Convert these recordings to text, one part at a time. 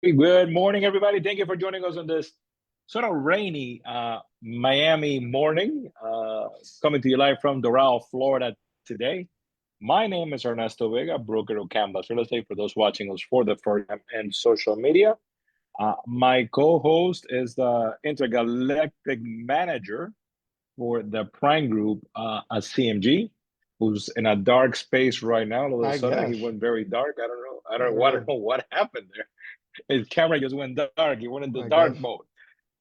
Good morning, everybody. Thank you for joining us on this sort of rainy Miami morning, coming to you live from Doral, Florida today. My name is Ernesto Vega, broker of Canvas Real Estate, for those watching us for the first time and social media. My co-host is the intergalactic manager for the Prime Group at CMG, who's in a dark space right now. All of a I sudden, he guess. went very dark. I don't know. I I don't don't know. know what happened there. His camera just went dark. He went into I dark guess. mode.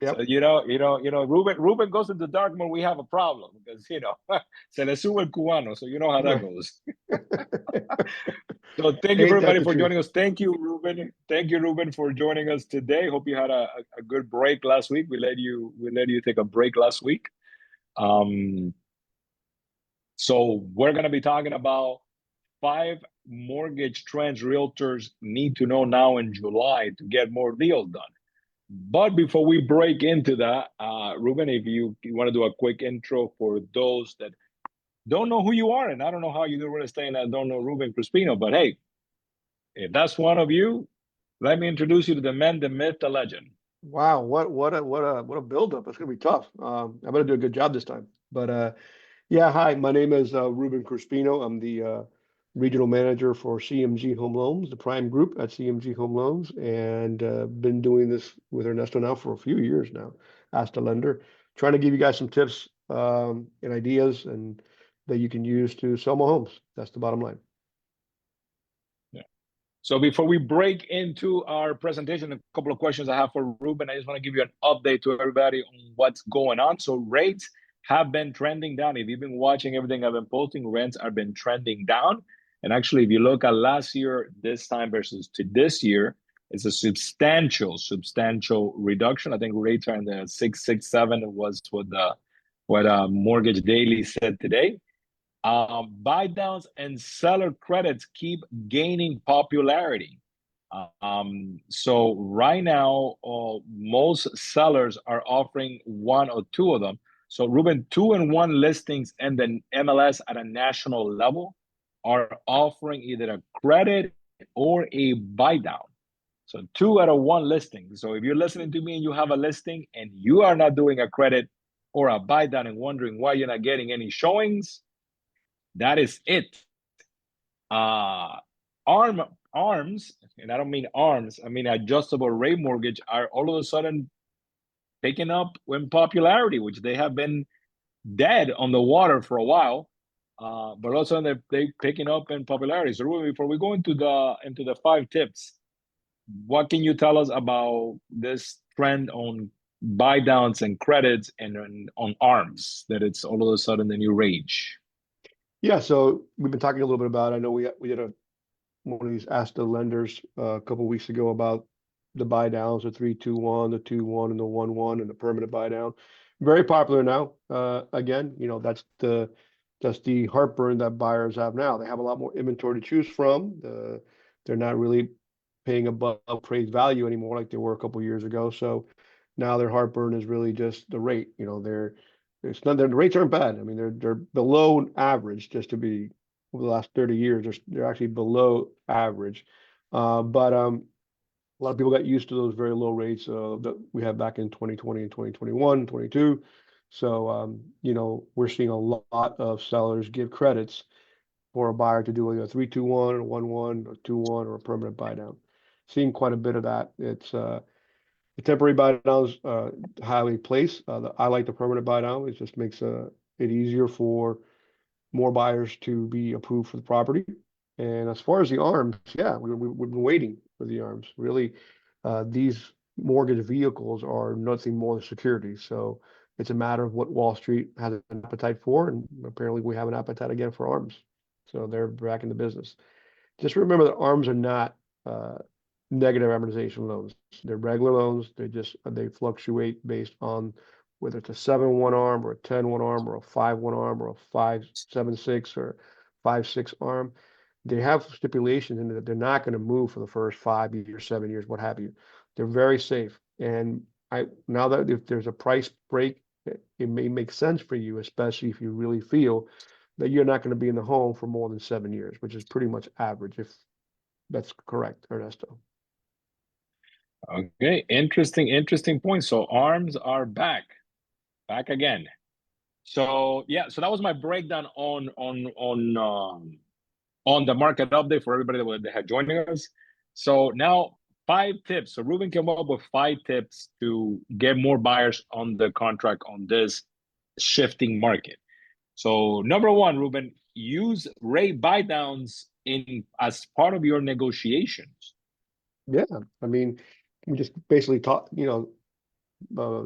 So Yep. Ruben goes into dark mode. We have a problem because se le sube el cubano. So you know how that Right. goes. So thank you for Ain't that everybody the for truth? joining us. Thank you, Ruben. Thank you, Ruben, for joining us today. Hope you had a good break last week. We let you take a break last week. Um, so we're gonna be talking about 5 mortgage trends realtors need to know now in July to get more deals done. But before we break into that, Ruben, if you want to do a quick intro for those that don't know who you are, and I don't know how you do real estate, and I don't know Ruben Crispino, but hey, if that's one of you, let me introduce you to the man, the myth, the legend. Wow. What a buildup. It's gonna be tough. I better do a good job this time. But yeah. Hi. My name is Ruben Crispino. I'm the regional manager for CMG Home Loans, the prime group at CMG Home Loans, and been doing this with Ernesto now for a few years now. Ask the lender, trying to give you guys some tips and ideas and that you can use to sell more homes. That's the bottom line. Yeah. So before we break into our presentation, a couple of questions I have for Ruben. I just want to give you an update to everybody on what's going on. So rates have been trending down. If you've been watching everything I've been posting, rents have been trending down. And actually, if you look at last year, this time versus to this year, it's a substantial reduction. I think rates are in the 667 was what Mortgage Daily said today. Buy downs and seller credits keep gaining popularity. So right now, most sellers are offering one or two of them. So Ruben, 2-in-1 listings and then MLS at a national level are offering either a credit or a buy down. So 2 out of 1 listing. So if you're listening to me and you have a listing and you are not doing a credit or a buy down and wondering why you're not getting any showings, that is it. Uh, arms, and I don't mean arms, I mean adjustable rate mortgage are all of a sudden picking up in popularity, which they have been dead on the water for a while. But all of a sudden they're picking up in popularity. So Ruben, before we go into the 5 tips, what can you tell us about this trend on buy downs and credits and on arms that it's all of a sudden the new rage? Yeah. So we've been talking a little bit about. I know we did one of these asked the lenders a couple of weeks ago about the buy downs, the 3-2-1, the 2-1, and the 1-1, and the permanent buy down. Very popular now. Again, that's the heartburn that buyers have now. They have a lot more inventory to choose from. They're not really paying above appraised value anymore like they were a couple of years ago. So now their heartburn is really just the rate. It's not the rates aren't bad. I mean, they're below average just to be over the last 30 years. They're actually below average. But a lot of people got used to those very low rates that we had back in 2020 and 2021, 22. So, we're seeing a lot of sellers give credits for a buyer to do a 3-2-1, a 1-1, a 2-1, or a permanent buy down. Seeing quite a bit of that. It's the temporary buy downs highly placed. I like the permanent buy down. It just makes it easier for more buyers to be approved for the property. And as far as the arms, yeah, we've been waiting for the arms. Really, these mortgage vehicles are nothing more than security. So it's a matter of what Wall Street has an appetite for, and apparently we have an appetite again for arms. So they're back in the business. Just remember that arms are not uh, negative amortization loans. They're regular loans. They fluctuate based on whether it's a 7-1 arm or a 10-1 arm or a 5-1 arm or a 5-7-6 or 5-6 arm. They have stipulations in it that they're not going to move for the first 5 years, 7 years, what have you. They're very safe. And now that if there's a price break, it may make sense for you, especially if you really feel that you're not going to be in the home for more than 7 years, which is pretty much average, if that's correct, Ernesto. Okay, interesting point. So arms are back again. So yeah, so that was my breakdown on the market update for everybody that had joining us. So now 5 tips. So Ruben came up with 5 tips to get more buyers on the contract on this shifting market. So number one, Ruben, use rate buy downs in as part of your negotiations. Yeah, I mean, we just basically talked, uh,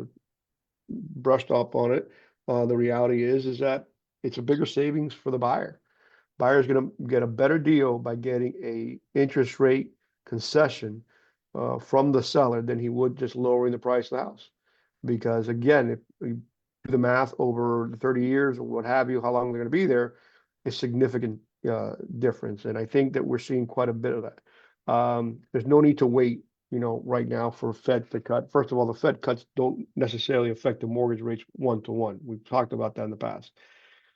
brushed up on it. The reality is that it's a bigger savings for the buyer. Buyer's going to get a better deal by getting a interest rate concession from the seller than he would just lowering the price of the house. Because again, if you do the math over the 30 years or what have you, how long they're going to be there, is significant difference. And I think that we're seeing quite a bit of that. There's no need to wait, right now for Fed to cut. First of all, the Fed cuts don't necessarily affect the mortgage rates one to one. We've talked about that in the past.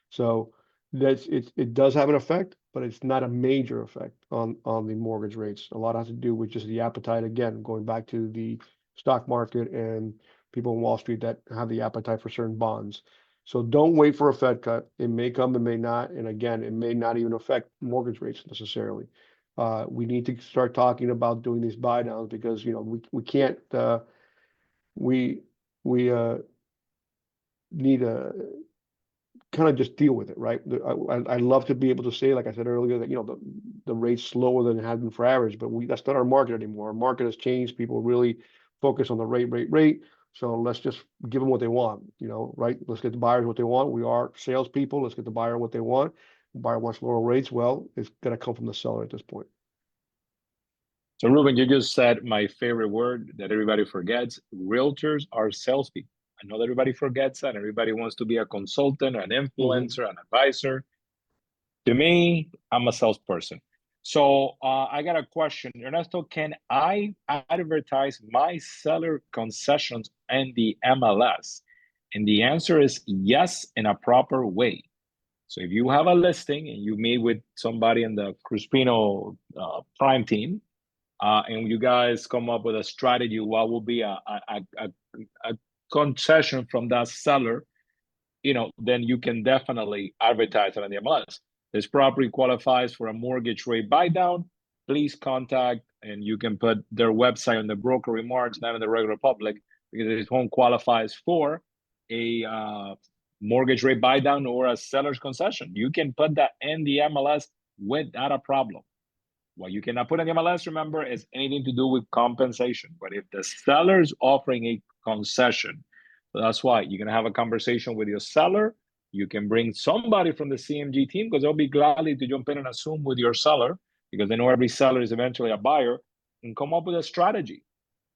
So it does have an effect, but it's not a major effect on the mortgage rates. A lot has to do with just the appetite, again, going back to the stock market and people in Wall Street that have the appetite for certain bonds. So don't wait for a Fed cut. It may come, it may not. And again, it may not even affect mortgage rates necessarily. We need to start talking about doing these buy downs because we can't we we need a kind of just deal with it, right? I love to be able to say, like I said earlier, that the rate's slower than it has been for average, but that's not our market anymore. Our market has changed. People really focus on the rate. So let's just give them what they want, right? Let's get the buyers what they want. We are salespeople. Let's get the buyer what they want. The buyer wants lower rates. Well, it's gonna come from the seller at this point. So Ruben, you just said my favorite word that everybody forgets. Realtors are salespeople. I know that everybody forgets that. Everybody wants to be a consultant, an Mhm. influencer, an advisor. To me, I'm a salesperson. So I got a question. Ernesto, can I advertise my seller concessions in the MLS? And the answer is yes, in a proper way. So if you have a listing and you meet with somebody in the Crispino Prime team, and you guys come up with a strategy, what will be a concession from that seller, then you can definitely advertise it on the MLS. This property qualifies for a mortgage rate buy down. Please contact, and you can put their website on the broker remarks, not in the regular public, because this home qualifies for a mortgage rate buy down or a seller's concession. You can put that in the MLS without a problem. What you cannot put in the MLS, remember, is anything to do with compensation. But if the seller is offering a concession, so that's why you're going to have a conversation with your seller. You can bring somebody from the CMG team because they'll be gladly to jump in and assume with your seller because they know every seller is eventually a buyer and come up with a strategy.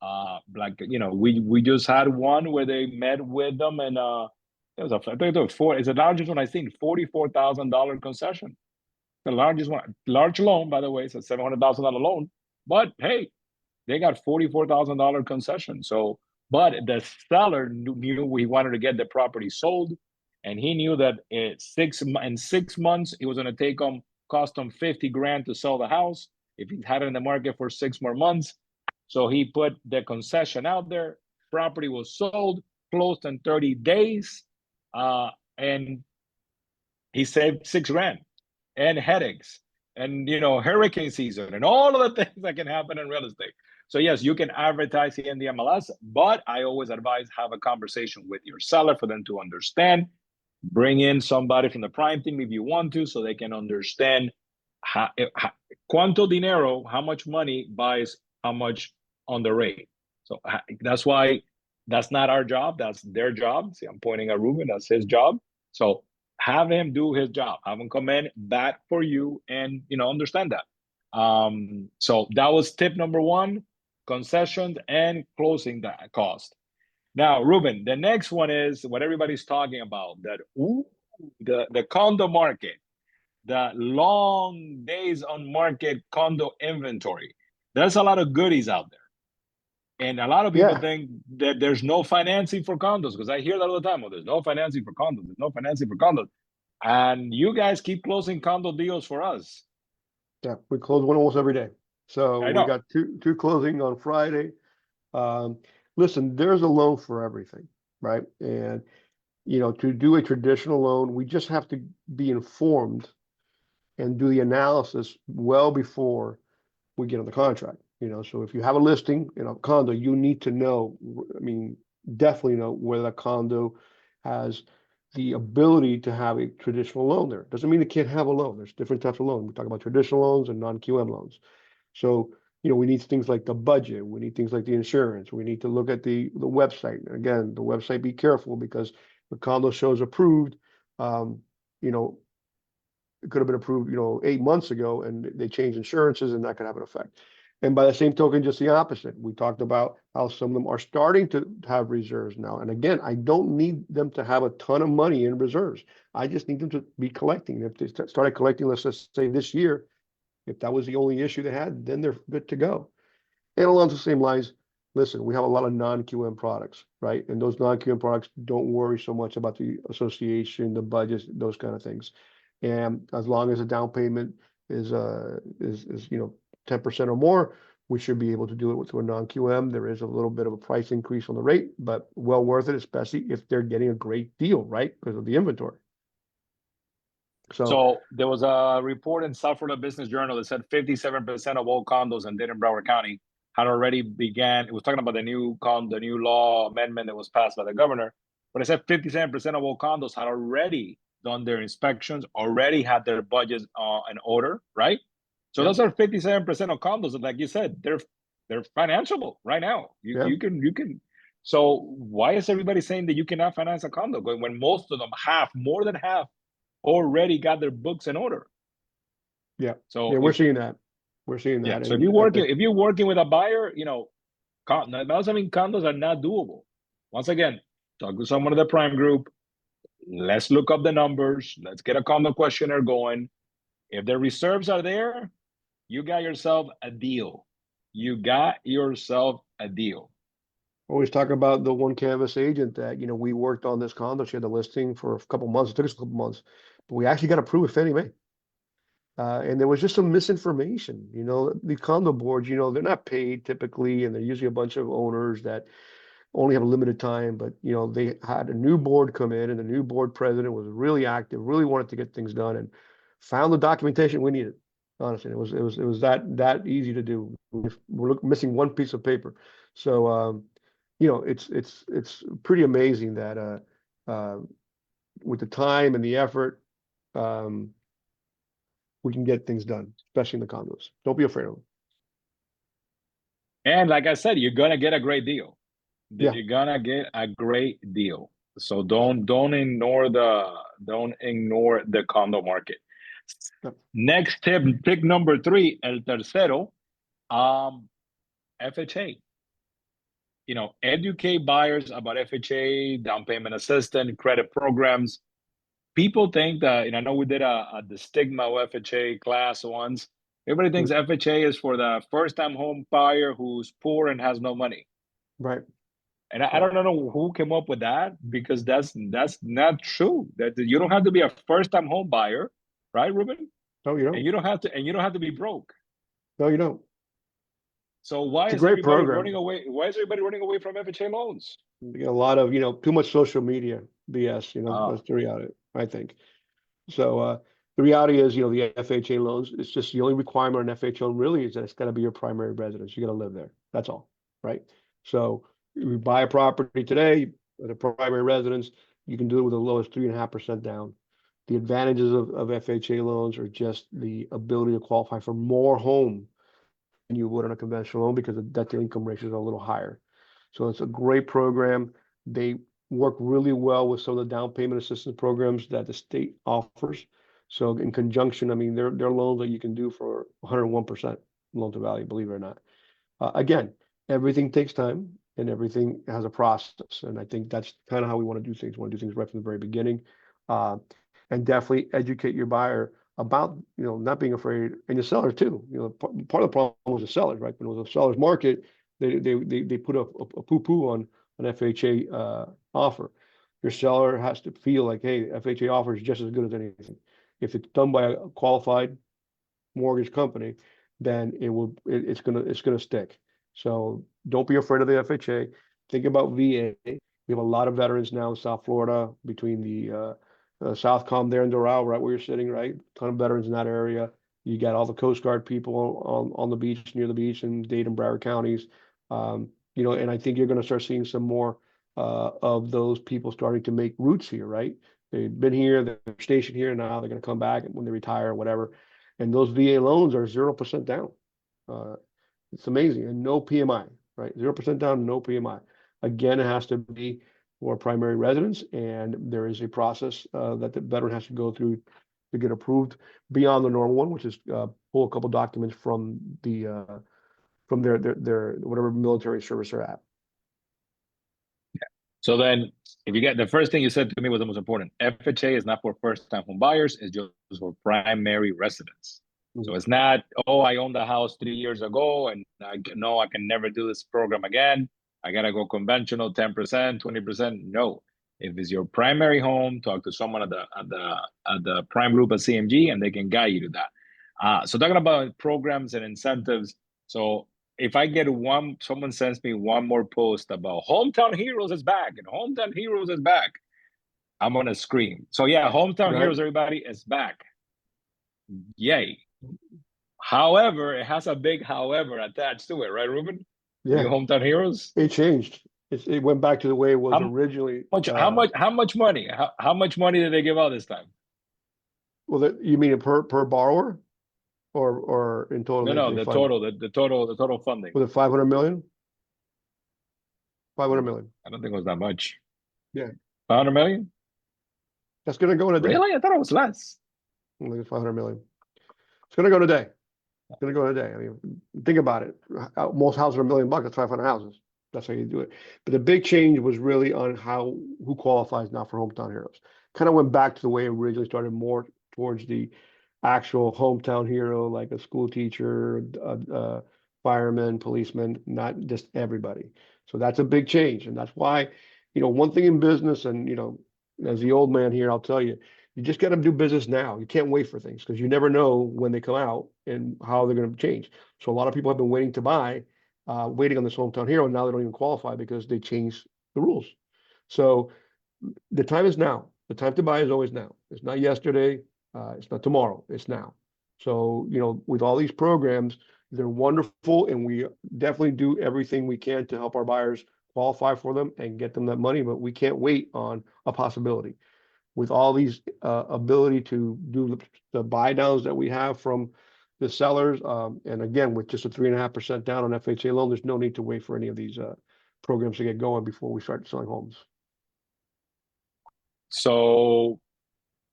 We just had one where they met with them and I think it was it's the largest one I think $44,000 concession, the largest one, large loan, by the way, it's a $700,000 loan. But hey, they got $44,000 concession. So, but the seller knew he wanted to get the property sold, and he knew that in 6 months it was going to cost him 50 grand to sell the house if he had it in the market for 6 more months. So he put the concession out there. Property was sold, closed in 30 days, and he saved 6 grand and headaches and hurricane season and all of the things that can happen in real estate. So yes, you can advertise in the MLS, but I always advise have a conversation with your seller for them to understand. Bring in somebody from the prime team if you want to, so they can understand cuánto dinero, how much money buys how much on the rate. So that's why that's not our job. That's their job. See, I'm pointing at Ruben. That's his job. So have him do his job. Have him come in, bat for you, and understand that. So that was tip number one: concessions and closing that cost. Now, Ruben, the next one is what everybody's talking about, that the condo market, the long days on market condo inventory. There's a lot of goodies out there. And a lot of people Yeah, think that there's no financing for condos because I hear that all the time. Oh, there's no financing for condos. There's no financing for condos. And you guys keep closing condo deals for us. yeah, we close one almost every day. So I we know. got two closing on Friday. Um, Listen, there's a loan for everything, right? And to do a traditional loan, we just have to be informed and do the analysis well before we get on the contract. So if you have a listing in a condo, you need to know, I mean, definitely know whether that condo has the ability to have a traditional loan there. Doesn't mean it can't have a loan. There's different types of loans. We talk about traditional loans and non-QM loans. So, we need things like the budget. We need things like the insurance. We need to look at the website. Again, the website, be careful because the condo shows approved, um, you know, it could have been approved, 8 months ago, and they changed insurances, and that could have an effect. And by the same token, just the opposite. We talked about how some of them are starting to have reserves now. And again, I don't need them to have a ton of money in reserves. I just need them to be collecting. If they started collecting, let's just say this year, if that was the only issue they had, then they're good to go. And along the same lines, listen, we have a lot of non-QM products, right? And those non-QM products don't worry so much about the association, the budgets, those kind of things. And as long as the down payment is 10% or more, we should be able to do it through a non-QM. There is a little bit of a price increase on the rate, but well worth it, especially if they're getting a great deal, right? Because of the inventory. So there was a report in South Florida Business Journal that said 57% of all condos in Dade and Broward County had already began. It was talking about the new law amendment that was passed by the governor, but it said 57% of all condos had already done their inspections, already had their budgets in order, right? So those are 57% of condos, and like you said, they're financeable right now. You can. So why is everybody saying that you cannot finance a condo when most of them, more than half, already got their books in order? Yeah. So Yeah, we're seeing that. We're seeing yeah. that. So And I think if you're working with a buyer, that doesn't mean condos are not doable. Once again, talk to someone in the prime group. Let's look up the numbers. Let's get a condo questionnaire going. If the reserves are there, you got yourself a deal. You got yourself a deal. always talk about the one canvas agent that, we worked on this condo. She had the listing for a couple months. It took us a couple months, but we actually got approved with Fannie Mae. And there was just some misinformation. The condo boards, they're not paid typically, and they're usually a bunch of owners that only have a limited time. But, they had a new board come in, and the new board president was really active, really wanted to get things done, and found the documentation we needed. Honestly, it was that easy to do. We're missing one piece of paper. So, it's pretty amazing that with the time and the effort, um, we can get things done, especially in the condos. Don't be afraid of them. And like I said, you're gonna get a great deal. Yeah. You're gonna get a great deal. So don't ignore the condo market. Yep. Next tip, pick number 3, el tercero, FHA. Educate buyers about FHA, down payment assistance, credit programs. People think that, I know we did the stigma of FHA class once. Everybody thinks FHA is for the first-time home buyer who's poor and has no money. Right. And I don't know who came up with that, because that's not true. That you don't have to be a first-time home buyer, right, Ruben? No, you And don't. you don't have to be broke. No, you don't. So why It's a is great everybody program. running away? Why is everybody running away from FHA loans? You get a lot of, too much social media BS, Ah, that's the reality, I think. So the reality is, the FHA loans, it's just the only requirement on FHA loan really is that it's got to be your primary residence. You got to live there. That's all, right? So you buy a property today as a primary residence, you can do it with as low as 3.5% down. The advantages of FHA loans are just the ability to qualify for more home than you would on a conventional loan because the debt to income ratios are a little higher. So it's a great program. They work really well with some of the down payment assistance programs that the state offers. So in conjunction, I mean, they're loans that you can do for 101% loan to value, believe it or not. Again, everything takes time and everything has a process. And I think that's kind of how we want to do things. We want to do things right from the very beginning. Uh, and definitely educate your buyer about, not being afraid, and the seller too. Part of the problem was the sellers, right? When it was a seller's market, they put a poo-poo on an FHA offer. Your seller has to feel like, hey, FHA offer is just as good as anything. If it's done by a qualified mortgage company, then it's gonna stick. So don't be afraid of the FHA. Think about VA. We have a lot of veterans now in South Florida between the Southcom there in Doral, right where you're sitting, right? Ton of veterans in that area. You got all the Coast Guard people on the beach, near the beach in Dade and Broward counties. And I think you're going to start seeing some more of those people starting to make roots here, right? They've been here, they're stationed here, now they're going to come back when they retire or whatever. And those VA loans are 0% down. It's amazing. And no PMI, right? 0% down, no PMI. Again, it has to be for primary residence, and there is a process that the veteran has to go through to get approved beyond the normal one, which is pull a couple documents from their whatever military service they're at. So then, if you get the first thing you said to me was the most important. FHA is not for first-time home buyers; it's just for primary residents. So it's not, oh, I owned the house 3 years ago, and I can never do this program again. I gotta go conventional, 10%, 20%. No, if it's your primary home, talk to someone at the prime group at CMG, and they can guide you to that. So talking about programs and incentives. So if I get someone sends me one more post about Hometown Heroes is back and Hometown Heroes is back, I'm gonna scream. So yeah, Hometown Heroes, everybody, is back. Yay. However, it has a big however attached to it, right, Ruben? Yeah. New Hometown Heroes? It changed. It went back to the way it was originally. How much money? How much money did they give out this time? Well, you mean per borrower? Or in total? No, the total funding. Was it 500 million? 500 million. I don't think it was that much. Yeah. 500 million? That's going to go in a day. Really? I thought it was less. I think it's 500 million. It's going to go in a day. It's going to go in a day. I mean, think about it. Most houses are $1 million. That's 500 houses. That's how you do it. But the big change was really on who qualifies now for Hometown Heroes. Kind of went back to the way it originally started, more towards the actual hometown hero, like a school teacher, a fireman, policeman, not just everybody. So that's a big change. And that's why, one thing in business, and, as the old man here, I'll tell you, you just got to do business now. You can't wait for things because you never know when they come out and how they're going to change. So a lot of people have been waiting to buy, waiting on this hometown hero, and now they don't even qualify because they changed the rules. So the time is now. The time to buy is always now. It's not yesterday. It's not tomorrow. It's now. So, with all these programs, they're wonderful, and we definitely do everything we can to help our buyers qualify for them and get them that money, but we can't wait on a possibility. With all these ability to do the buy downs that we have from the sellers, and again, with just a 3.5% down on FHA loan, there's no need to wait for any of these programs to get going before we start selling homes. So,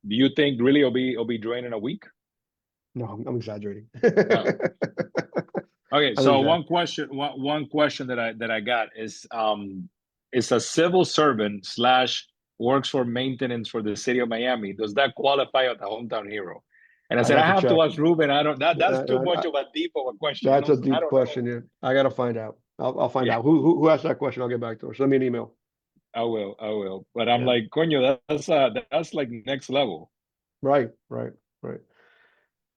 do you think really it'll be drained in a week? No, I'm exaggerating. No. Okay, so one question that I got is a civil servant / works for maintenance for the city of Miami. Does that qualify as a hometown hero? And I said, I have to ask Ruben. I don't. That's too much of a deep of a question. That's a deep question. Yeah, I gotta find out. I'll find out who asked that question. I'll get back to her. Send me an email. I will. But I'm like, coño, that's like next level. Right.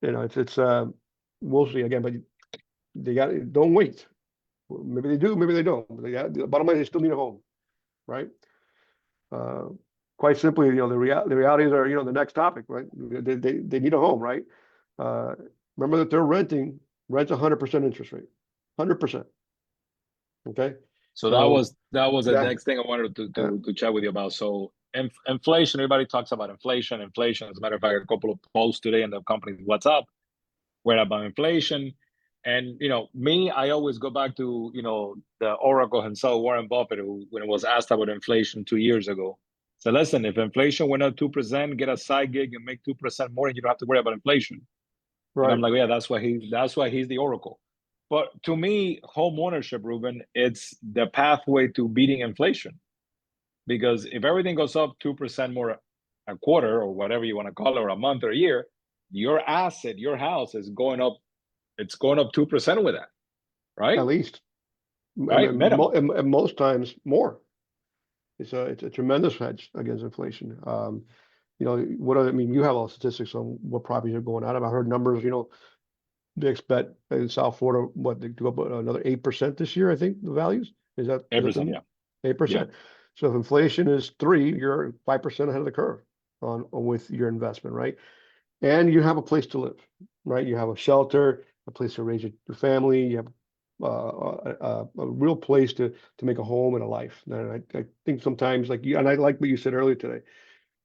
It's we'll see again, but they don't wait. Maybe they do, maybe they don't. But the bottom line is they still need a home, right? Quite simply, the realities are, the next topic, right? They need a home, right? Remember that they're rent's 100% interest rate, 100%. Okay. So that was the next thing I wanted to chat with you about. So inflation, everybody talks about inflation. As a matter of fact, a couple of posts today in the company's WhatsApp were about inflation. And, I always go back to, the Oracle himself, Warren Buffett, who, when it was asked about inflation 2 years ago, said, listen, if inflation went up 2%, get a side gig and make 2% more, and you don't have to worry about inflation. Right. And I'm like, yeah, that's why he's the Oracle. But to me, home ownership, Ruben, it's the pathway to beating inflation. Because if everything goes up 2% more a quarter, or whatever you want to call it, or a month or a year, your asset, your house is going up. It's going up 2% with that, right? At least, right? And most times more. It's a tremendous hedge against inflation. You have all the statistics on what properties are going out of. I heard numbers, they expect in South Florida, what, they go up another 8% this year, I think, the values? Is that 8%, the yeah. Yeah. 8%? So if inflation is 3, you're 5% ahead of the curve with your investment, right? And you have a place to live, right? You have a shelter, a place to raise your family. You have a real place to make a home and a life. And I think sometimes, like you, and I like what you said earlier today.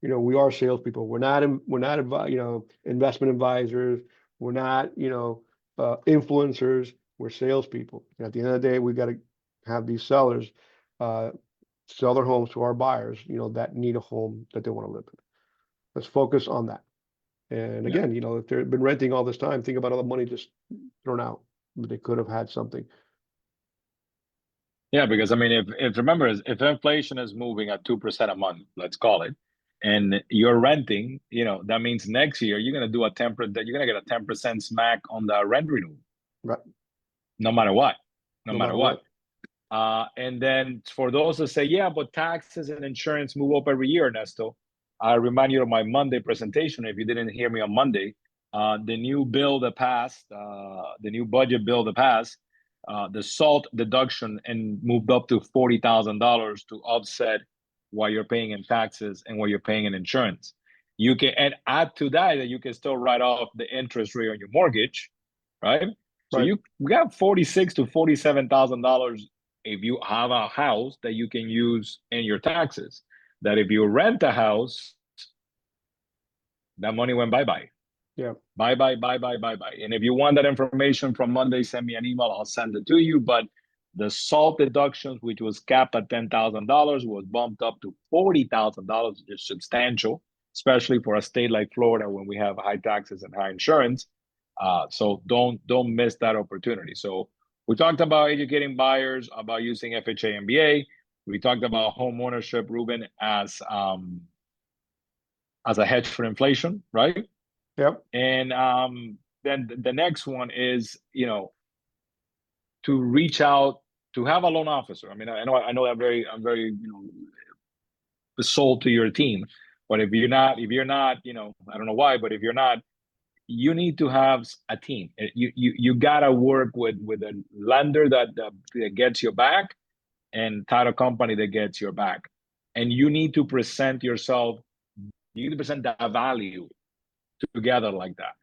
We are salespeople. We're not investment advisors. We're not influencers. We're salespeople. And at the end of the day, we got to have these sellers uh, sell their homes to our buyers, that need a home that they want to live in. Let's focus on that. And Yeah. again, if they've been renting all this time, think about all the money just thrown out. They could have had something. Yeah, because I mean, if remember, if inflation is moving at 2% a month, let's call it, and you're renting, that means next year you're gonna do a 10%, you're gonna get a 10% smack on the rent renewal, Right. no matter what, no No matter matter what. what. And then for those that say, yeah, but taxes and insurance move up every year, Ernesto, I remind you of my Monday presentation. If you didn't hear me on Monday, the new bill that passed, the new budget bill that passed, the SALT deduction and moved up to $40,000 to offset what you're paying in taxes and what you're paying in insurance. You can and add to that you can still write off the interest rate on your mortgage, right? So Right. we got $46,000 to $47,000 if you have a house that you can use in your taxes. That if you rent a house, that money went bye-bye. Yeah. Bye-bye, bye-bye, bye-bye. And if you want that information from Monday, send me an email. I'll send it to you. But the SALT deductions, which was capped at $10,000, was bumped up to $40,000, which is substantial, especially for a state like Florida when we have high taxes and high insurance. So don't miss that opportunity. So we talked about educating buyers about using FHA MBA. We talked about home ownership, Ruben, as a hedge for inflation, right? Yep. And then the next one is, to reach out to have a loan officer. I mean, I know I'm very, sold to your team. But if you're not, I don't know why, but if you're not, you need to have a team. You gotta work with a lender that gets your back and title company that gets your back. And you need to present yourself, you need to present that value together like that.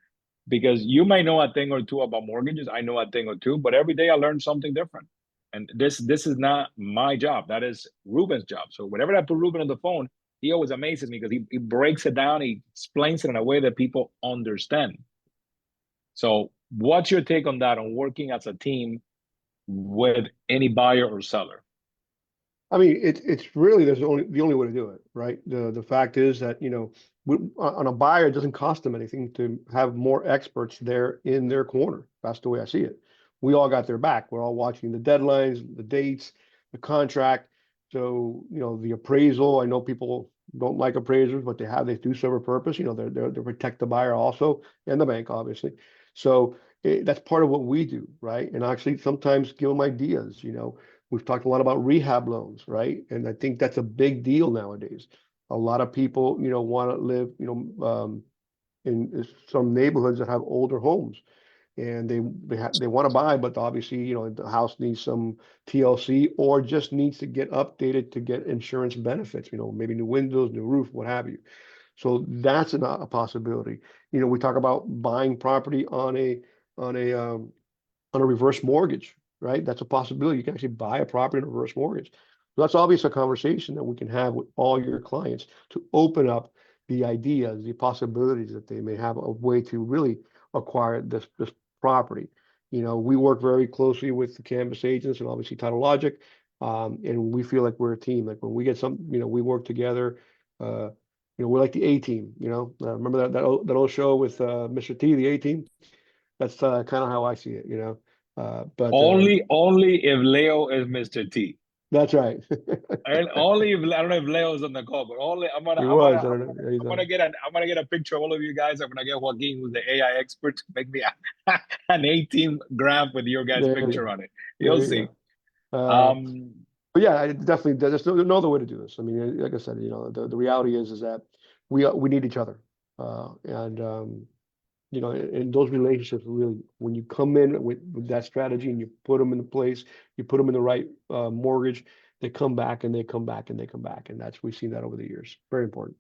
Because you may know a thing or two about mortgages. I know a thing or two, but every day I learn something different. And this is not my job. That is Ruben's job. So whenever I put Ruben on the phone, he always amazes me because he breaks it down. He explains it in a way that people understand. So what's your take on that, on working as a team with any buyer or seller? I mean, it's really the only way to do it, right? The fact is that on a buyer, it doesn't cost them anything to have more experts there in their corner. That's the way I see it. We all got their back. We're all watching the deadlines, the dates, the contract. So the appraisal. I know people don't like appraisers, but they do serve a purpose. They protect the buyer also and the bank, obviously. So that's part of what we do, right? And actually, sometimes give them ideas. We've talked a lot about rehab loans, right? And I think that's a big deal nowadays. A lot of people, want to live, in some neighborhoods that have older homes, and they want to buy, but obviously, the house needs some TLC or just needs to get updated to get insurance benefits. Maybe new windows, new roof, what have you. So that's a possibility. We talk about buying property on a reverse mortgage, right? That's a possibility. You can actually buy a property in a reverse mortgage. So that's obviously a conversation that we can have with all your clients to open up the ideas, the possibilities that they may have a way to really acquire this property. We work very closely with the Canvas agents and obviously Title Logic, and we feel like we're a team. Like when we get some, we work together. We're like the A team. Remember that old show with Mr. T, the A team. That's kind of how I see it, but Only if Leo is Mr. T. that's right. And only if I don't know if Leo's on the call, but only He was. I don't know. Yeah, he's I'm on. gonna get a picture of all of you guys. I'm gonna get Joaquin, who's the AI expert, to make me an 18 graph with your guys' There you picture go. on it. There You'll you see. go. Um, But yeah, definitely, there's no other way to do this. I mean, like I said, the reality is that we need each other, and You know, and those relationships really, when you come in with that strategy and you put them in place, you put them in the right mortgage, they come back and they come back and they come back. And we've seen that over the years. Very important.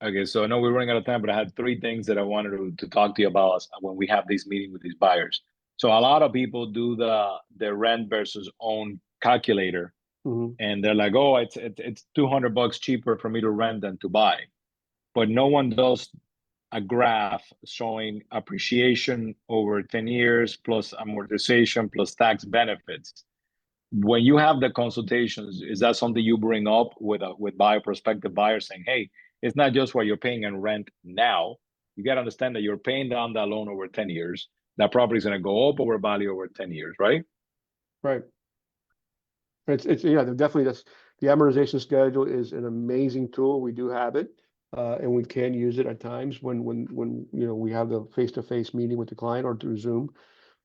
Okay, so I know we're running out of time, but I had three things that I wanted to talk to you about when we have this meeting with these buyers. So a lot of people do the rent versus own calculator, Hmm. and they're like, oh, it's $200 cheaper for me to rent than to buy. But no one does a graph showing appreciation over 10 years plus amortization plus tax benefits. When you have the consultations, is that something you bring up with buyer prospective buyers saying, hey, it's not just what you're paying in rent now. You got to understand that you're paying down that loan over 10 years. That property is going to go up over value over 10 years, right? Right. It's yeah, definitely that's the amortization schedule is an amazing tool. We do have it, and we can use it at times when you know we have the face-to-face meeting with the client or through Zoom.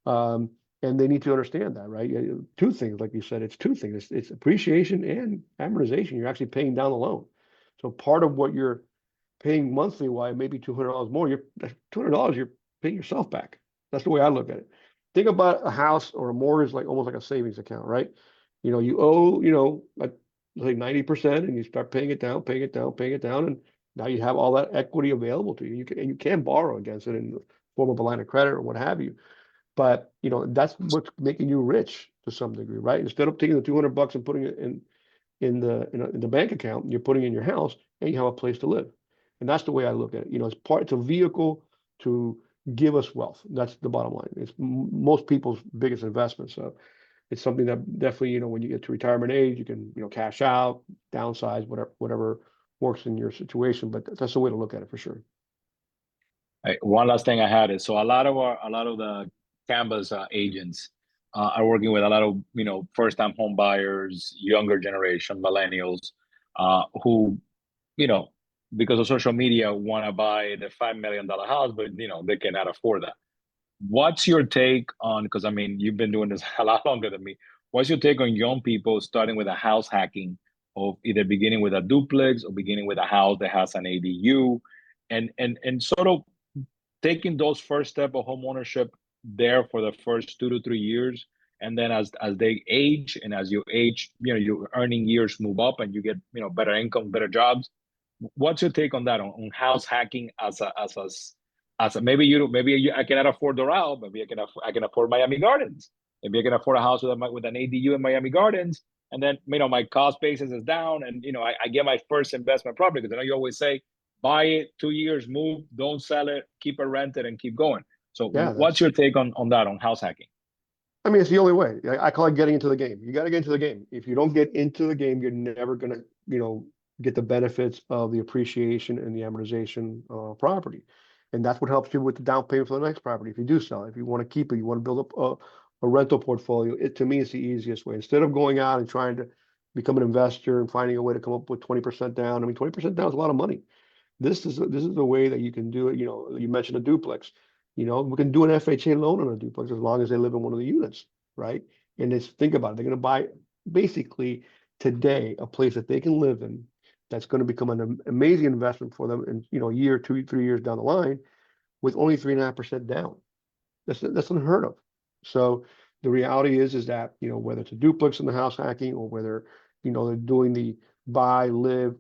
Um, and they need to understand that, right? Two things, like you said, it's two things. It's appreciation and amortization. You're actually paying down the loan. So part of what you're paying monthly, why maybe $200 more, you're $200 you're paying yourself back. That's the way I look at it. Think about a house or a mortgage like almost like a savings account, right? You know, you owe, you know, like 90% and you start paying it down, paying it down, paying it down, and now you have all that equity available to you. You can borrow against it in the form of a line of credit or what have you. But you know, that's what's making you rich to some degree, right? Instead of taking the $200 and putting it in the bank account, you're putting it in your house and you have a place to live. And that's the way I look at it. You know, it's a vehicle to give us wealth. That's the bottom line. It's most people's biggest investment. So it's something that definitely, you know, when you get to retirement age, you can, you know, cash out, downsize, whatever works in your situation. But that's the way to look at it for sure. One last thing I had is, so a lot of the Canvas agents are working with a lot of first time home buyers, younger generation, millennials, who you know because of social media want to buy the $5 million house, but they cannot afford that. What's your take on, because I mean, you've been doing this a lot longer than me. What's your take on young people starting with a house hacking of either beginning with a duplex or beginning with a house that has an ADU, and sort of taking those first step of home ownership there for the first 2 to 3 years, and then as they age and as you age, your earning years move up and you get better income, better jobs. What's your take on that, on house hacking as a I cannot afford Doral, maybe I can afford Miami Gardens, maybe I can afford a house with an ADU in Miami Gardens, and then my cost basis is down, and I get my first investment property, because I know you always say buy it 2 years, move, don't sell it, keep it rented, and keep going. So Yeah, what's your take on that, on house hacking? I mean, it's the only way. I call it getting into the game. You got to get into the game. If you don't get into the game, you're never gonna, you know, get the benefits of the appreciation and the amortization property. And that's what helps you with the down payment for the next property. If you do sell it, if you want to keep it, you want to build up a rental portfolio. To me, it's the easiest way. Instead of going out and trying to become an investor and finding a way to come up with 20% down. I mean, 20% down is a lot of money. This is the way that you can do it. You know, you mentioned a duplex. You know, we can do an FHA loan on a duplex as long as they live in one of the units, right? And it's think about it. They're going to buy basically today a place that they can live in that's going to become an amazing investment for them in, a year, 2, 3 years down the line with only 3.5% down. That's unheard of. So the reality is that, whether it's a duplex in the house hacking or whether, they're doing the buy, live,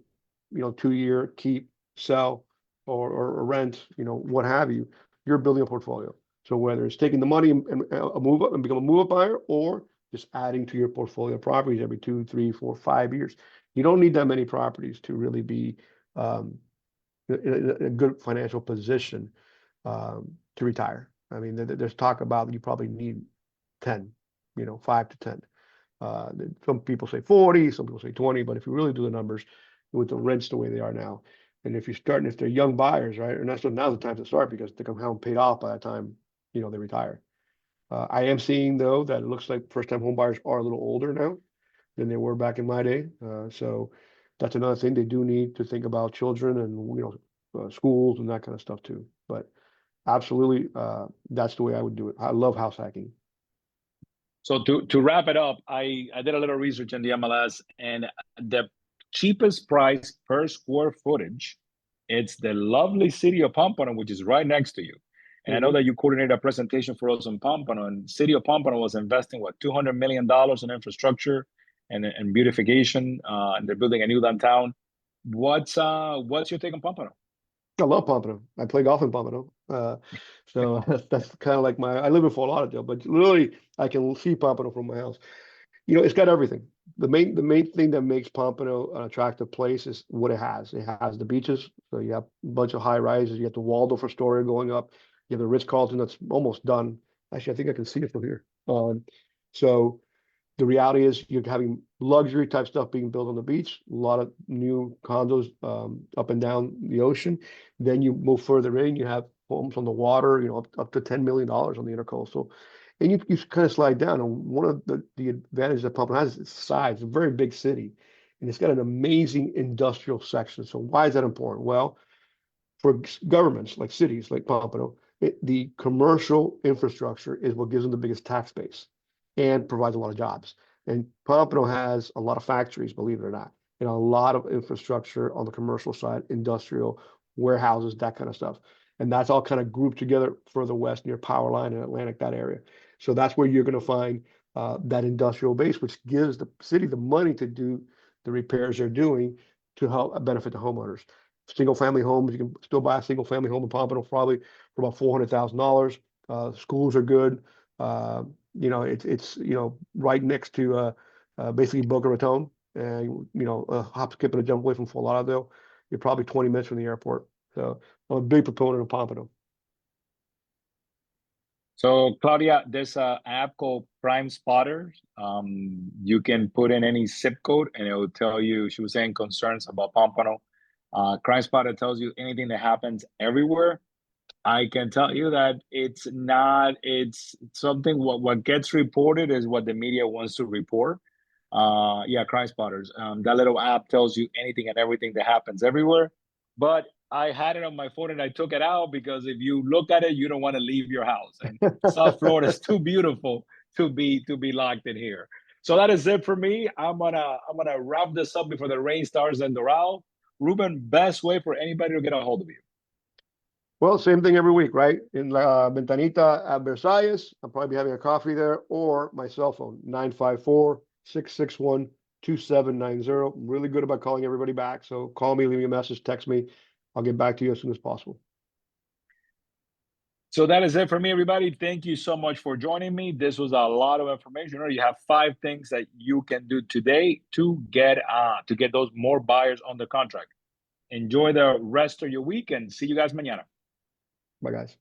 2 year, keep, sell, or rent, what have you, you're building a portfolio. So whether it's taking the money and a move up and become a move up buyer, or just adding to your portfolio properties every 2, 3, 4, 5 years, you don't need that many properties to really be um, in a good financial position to retire. I mean, there's talk about you probably need 10, 5 to 10. Some people say 40, some people say 20, but if you really do the numbers with the rents the way they are now, and if they're young buyers, right, and that's now's the time to start because they come home paid off by the time, they retire. I am seeing though that it looks like first time home buyers are a little older now than they were back in my day. So that's another thing. They do need to think about children and, schools and that kind of stuff too. But absolutely, that's the way I would do it. I love house hacking. So to wrap it up, I did a little research in the MLS, and the cheapest price per square footage It's the lovely city of Pompano, which is right next to you. And I know Mhm. that you coordinated a presentation for us on Pompano, and city of Pompano was investing what $200 million in infrastructure and beautification. And they're building a new downtown. What's your take on Pompano? I love Pompano. I play golf in Pompano. So that's kind of like I live in Fort Lauderdale, but literally I can see Pompano from my house. You know, it's got everything. The main thing that makes Pompano an attractive place is what it has. It has the beaches, so you have a bunch of high rises. You have the Waldorf Astoria going up. You have the Ritz-Carlton that's almost done. Actually, I think I can see it from here. So the reality is you're having luxury type stuff being built on the beach, a lot of new condos up and down the ocean. Then you move further in, you have homes on the water, up to $10 million on the intercoastal. And you kind of slide down. And one of the advantages that Pompano has is its size. It's a very big city. And it's got an amazing industrial section. So why is that important? Well, for governments like cities like Pompano, the commercial infrastructure is what gives them the biggest tax base and provides a lot of jobs. And Pompano has a lot of factories, believe it or not, and a lot of infrastructure on the commercial side, industrial, warehouses, that kind of stuff. And that's all kind of grouped together further west near Powerline and Atlantic, that area. So that's where you're going to find that industrial base, which gives the city the money to do the repairs they're doing to help benefit the homeowners. Single family homes, you can still buy a single family home in Pompano probably for about $400,000. Schools are good. It's right next to basically Boca Raton, and a hop, skip, and a jump away from Fort Lauderdale. You're probably 20 minutes from the airport. So I'm a big proponent of Pompano. So Claudia, there's an app called Prime Spotter. You can put in any zip code and it will tell you, she was saying concerns about Pompano. Crime Spotter tells you anything that happens everywhere. I can tell you that it's not, it's something, what gets reported is what the media wants to report. Yeah, Crime Spotters. That little app tells you anything and everything that happens everywhere. But I had it on my phone and I took it out because if you look at it, you don't want to leave your house. And South Florida is too beautiful to be locked in here. So that is it for me. I'm gonna wrap this up before the rain starts in Doral. Ruben, best way for anybody to get a hold of you. Well, same thing every week, right? In La Ventanita at Versailles, I'll probably be having a coffee there, or my cell phone, 954-661-2790. I'm really good about calling everybody back. So call me, leave me a message, text me. I'll get back to you as soon as possible. So that is it for me, everybody. Thank you so much for joining me. This was a lot of information. You have 5 things that you can do today to get those more buyers on the contract. Enjoy the rest of your week and see you guys mañana. Bye, guys.